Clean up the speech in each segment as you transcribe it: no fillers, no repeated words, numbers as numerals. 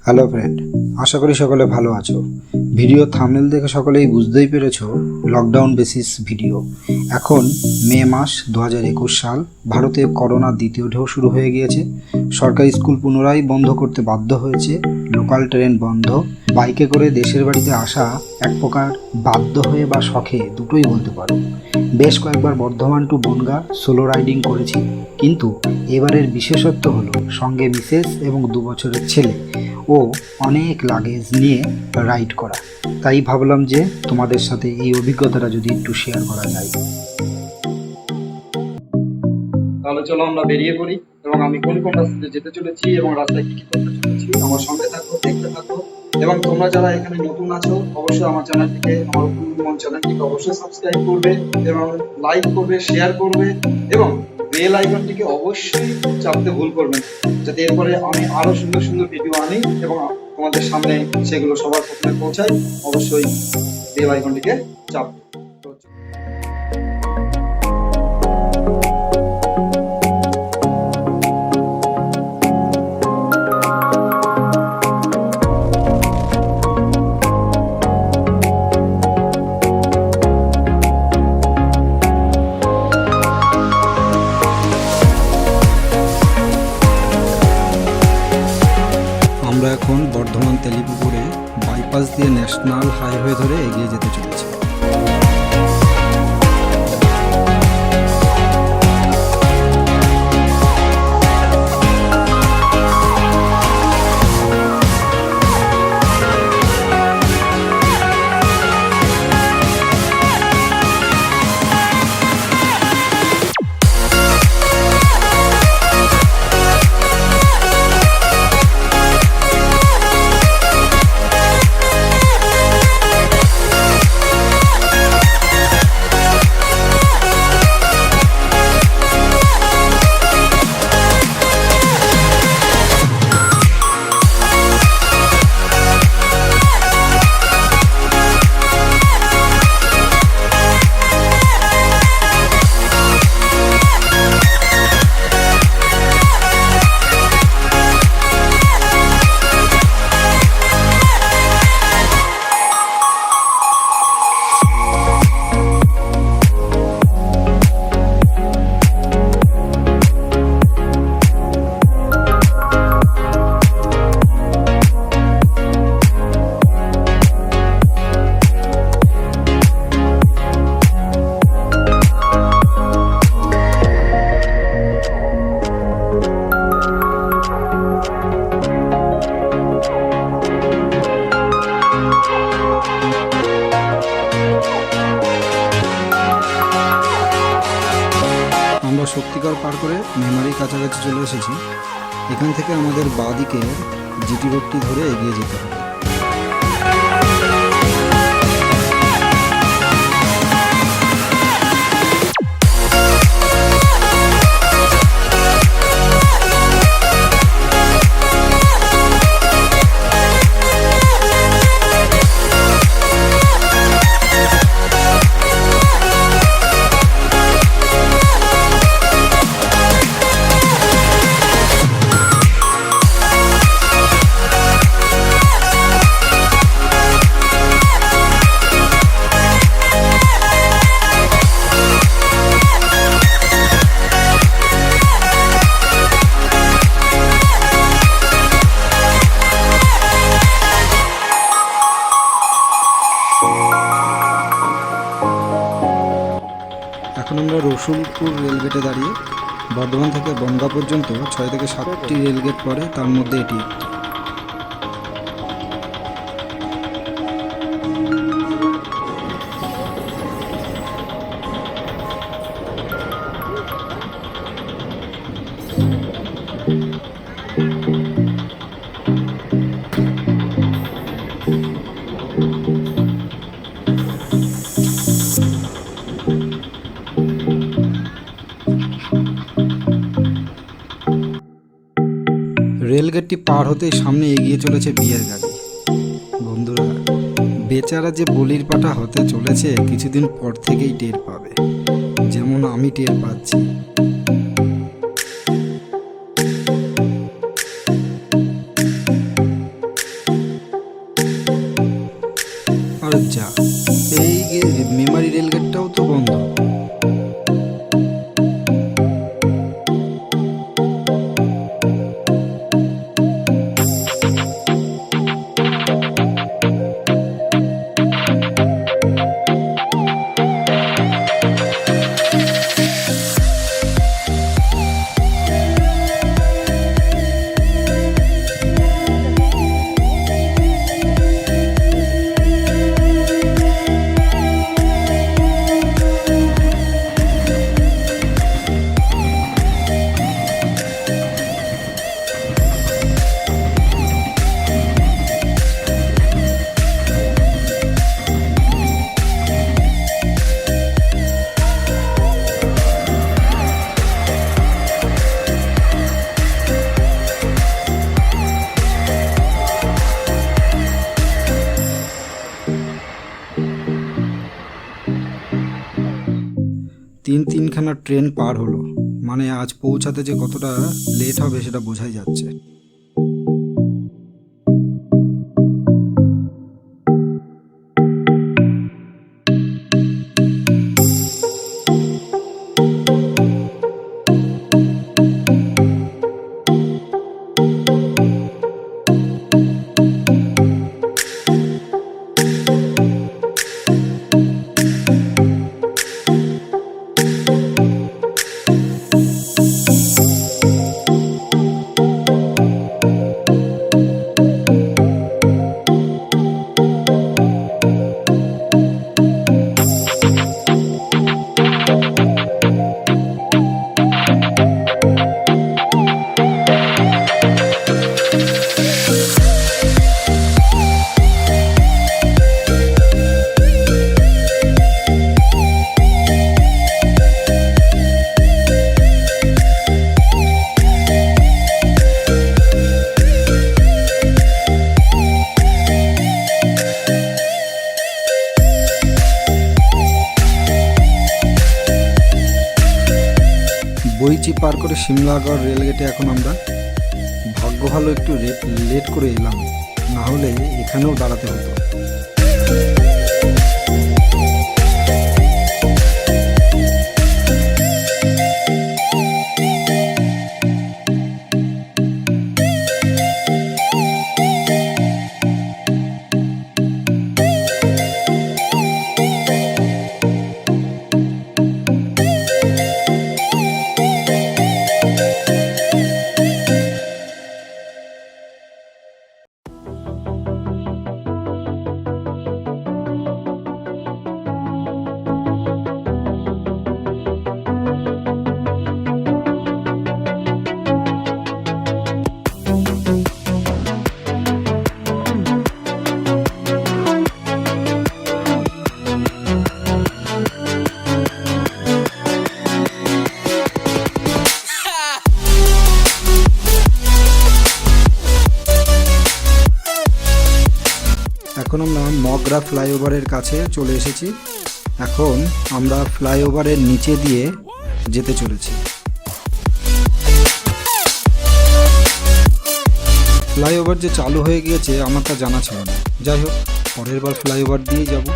Hello friend, আশা করি সকলে ভালো আছো। ভিডিও থাম্বনেল দেখে সকলেই বুঝতেই পেরেছো লকডাউন বেসিস ভিডিও। এখন মে মাস 2021 সাল, ভারতে করোনার দ্বিতীয় ঢেউ শুরু হয়ে গিয়েছে। সরকারি স্কুল পুনরায় বন্ধ করতে বাধ্য হয়েছে, লোকাল ট্রেন বন্ধ। বাইকে করে দেশের বাড়িতে আসা এক প্রকার বাধ্য হয়ে বা শখে, দুটোই বলতে পারো। বেশ কয়েকবার Bardhaman to Bangaon solo riding করেছি, কিন্তু এবারের বিশেষত্ব হলো সঙ্গে মিসেস এবং 2 বছরের ছেলে ও অনেক লাগেজ নিয়ে রাইড করা। তাই ভাবলাম যে তোমাদের সাথে এই অভিজ্ঞতাটা যদি একটু শেয়ার করা যায়। তাহলে চলো আমরা বেরিয়ে পড়ি এবং আমি কোন কোন রাস্তাতে যেতে চলেছি এবং রাস্তায় কি কি করতে চলেছি আমার সঙ্গে থাকো, দেখতে থাকো। এবং তোমরা যারা এখানে নতুন আছো অবশ্যই আমার চ্যানেলটিকে, আমার UruUruMon চ্যানেলটিকে অবশ্যই সাবস্ক্রাইব করবে এবং লাইক করবে, শেয়ার করবে এবং বেল আইকনটিকে অবশ্যই চাপতে ভুল করবে না, যাতে এরপরে আমি আরো সুন্দর সুন্দর ভিডিও আনি এবং তোমাদের সামনে সেগুলো সবার প্রথমে পৌঁছাই। অবশ্যই বেল আইকনটিকে চাপবে। আমরা এখন বর্ধমান তেলিপুকুরে বাইপাস দিয়ে ন্যাশনাল হাইওয়ে ধরে এগিয়ে যেতে চলেছি। আমরা শক্তিগড় পার করে মেমারির কাছাকাছি চলে এসেছি। এখান থেকে আমাদের বাঁ দিকে জিটি রোডটি ধরে এগিয়ে যেতে হবে। এখন আমরা রসুলপুর রেলগেটে দাঁড়িয়ে। বর্ধমান থেকে বনগাঁ পর্যন্ত 6 থেকে 7টি রেলগেট পড়ে, তার মধ্যে এটি একটি। রেলগেটটি পার হতেই সামনে এগিয়ে চলেছে বিয়ের গাড়ি। বন্ধুরা, বেচারা যে বলির পাঠা হতে চলেছে কিছুদিন পর থেকেই টের পাবে, যেমন আমি টের পাচ্ছি। তিনখানা ট্রেন পার হলো, মানে আজ পৌঁছাতে যে কতটা লেট হবে সেটা বোঝাই যাচ্ছে। বইচি পার করে সিমলাগড় রেলগেটে এখন আমরা। ভাগ্য ভালো একটু লেট করে এলাম, না হলে এখানেও দাঁড়াতে হতো। এখন আমরা মগরা ফ্লাইওভারের কাছে চলে এসেছি। এখন আমরা ফ্লাইওভারের নিচে দিয়ে যেতে চলেছি। ফ্লাইওভার যে চালু হয়ে গিয়েছে আমার তা জানা ছিল না। যাই হোক, পরের বার ফ্লাইওভার দিয়ে যাব।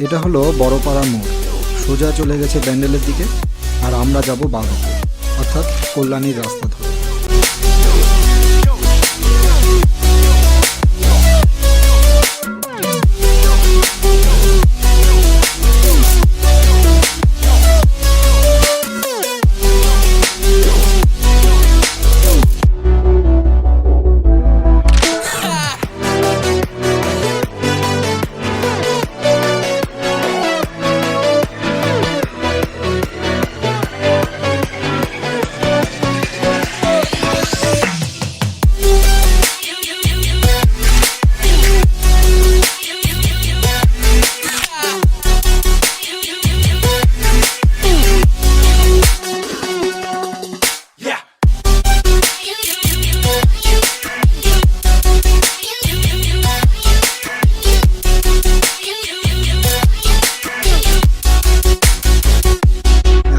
এটা হলো বড়পাড়া মোড়, সোজা চলে গেছে ব্যান্ডেলের দিকে, আর আমরা যাব বাঁদিকে, অর্থাৎ কল্যাণীর রাস্তা ধরে।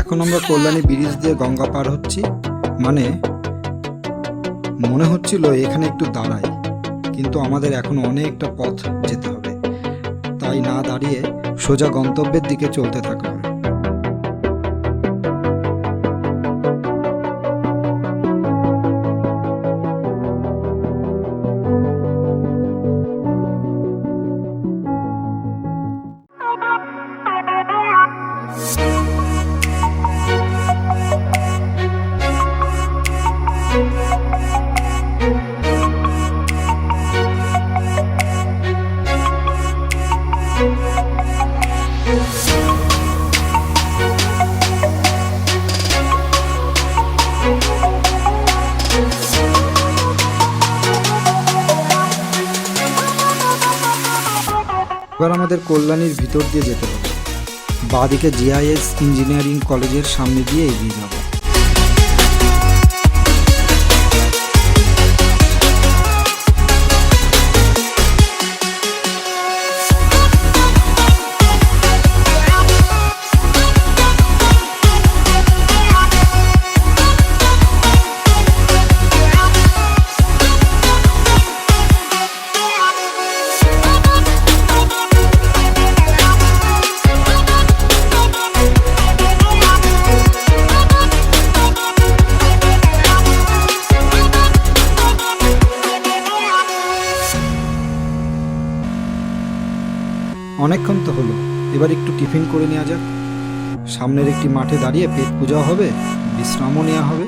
এখন আমরা কল্যাণী ব্রিজ দিয়ে গঙ্গা পার হচ্ছি। মানে মনে হচ্ছিল এখানে একটু দাঁড়াই, কিন্তু আমাদের এখন অনেকটা পথ যেতে হবে, তাই না দাঁড়িয়ে সোজা গন্তব্যের দিকে চলতে থাকলাম। এবার আমাদের কল্যাণীর ভিতর দিয়ে যেতে হবে। বাঁদিকে জিআইএস ইঞ্জিনিয়ারিং কলেজের সামনে দিয়ে এগিয়ে যাব। অনেকক্ষণ তো হলো, এবার একটু টিফিন করে নেওয়া যাক। সামনের একটি মাঠে দাঁড়িয়ে পেট পূজা হবে, বিশ্রামও নেওয়া হবে।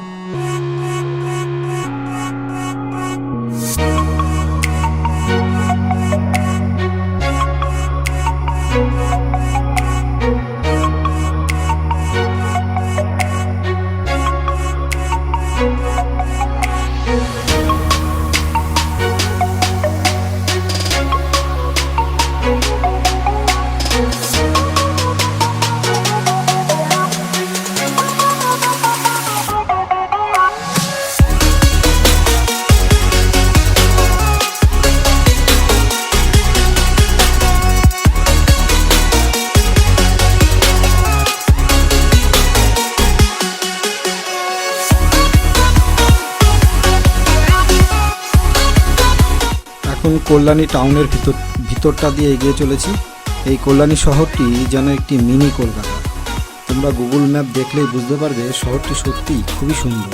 এখন কল্যাণী টাউনের ভিতরটা দিয়ে এগিয়ে চলেছি। এই কল্যাণী শহরটি যেন একটি মিনি কলকাতা। তোমরা গুগল ম্যাপ দেখলেই বুঝতে পারবে শহরটি সত্যিই খুবই সুন্দর।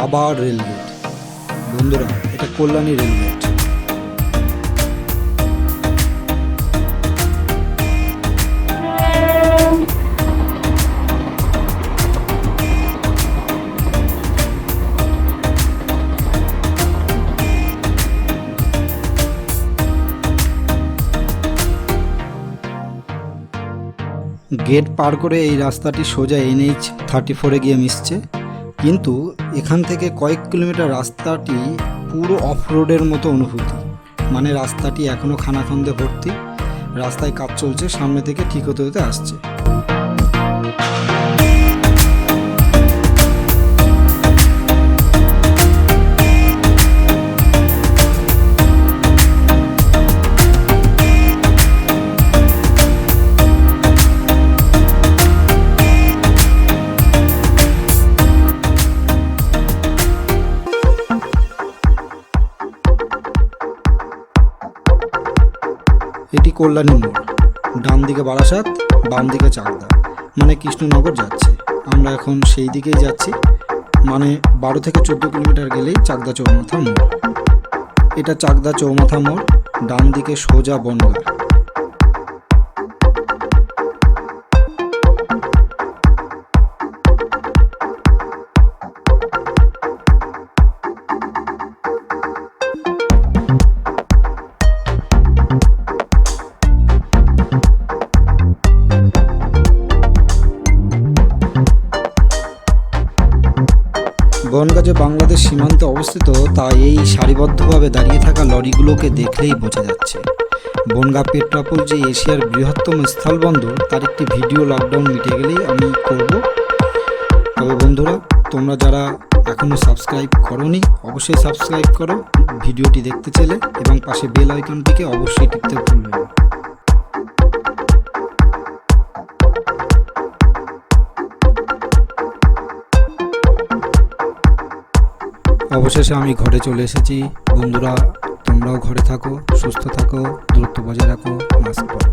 আবার রেলগেট। বন্ধুরা, এটা কল্যাণী রেলগেট। গেট পার করে এই রাস্তাটি সোজা NH-34-এ গিয়ে মিশছে, কিন্তু এখান থেকে কয়েক কিলোমিটার রাস্তাটি পুরো অফ রোডের মতো অনুভূতি। মানে রাস্তাটি এখনও খানাখন্দে ভর্তি, রাস্তায় কাজ চলছে, সামনে থেকে ঠিক হতে হতে আসছে। এটি কল্যাণী মোড়, ডান দিকে বারাসাত, বাম দিকে চাকদা, মানে কৃষ্ণনগর যাচ্ছে। আমরা এখন সেই দিকেই যাচ্ছি, মানে 12 থেকে 14 কিলোমিটার গেলেই চাকদা চৌমাথা মোড়। এটা চাকদা চৌমাথা মোড়, ডান দিকে সোজা বনগাঁ। বনগাঁ যে বাংলাদেশ সীমান্তে অবস্থিত তা এই সারিবদ্ধভাবে দাঁড়িয়ে থাকা লরিগুলোকে দেখলেই বোঝা যাচ্ছে। বনগাঁ পেট্রাপোল যে এশিয়ার বৃহত্তম স্থলবন্দর তার একটি ভিডিও লকডাউন মিটে গেলেই আমি করব। তবে বন্ধুরা, তোমরা যারা এখনও সাবস্ক্রাইব করোনি অবশ্যই সাবস্ক্রাইব করো ভিডিওটি দেখতে চাইলে, এবং পাশে বেল আইকনটিকে অবশ্যই টিপতে ভুলবে না। অবশেষে আমি ঘরে চলে এসেছি। বন্ধুরা, তোমরাও ঘরে থাকো, সুস্থ থাকো, দূরত্ব বজায় রাখো, মাস্ক পরো।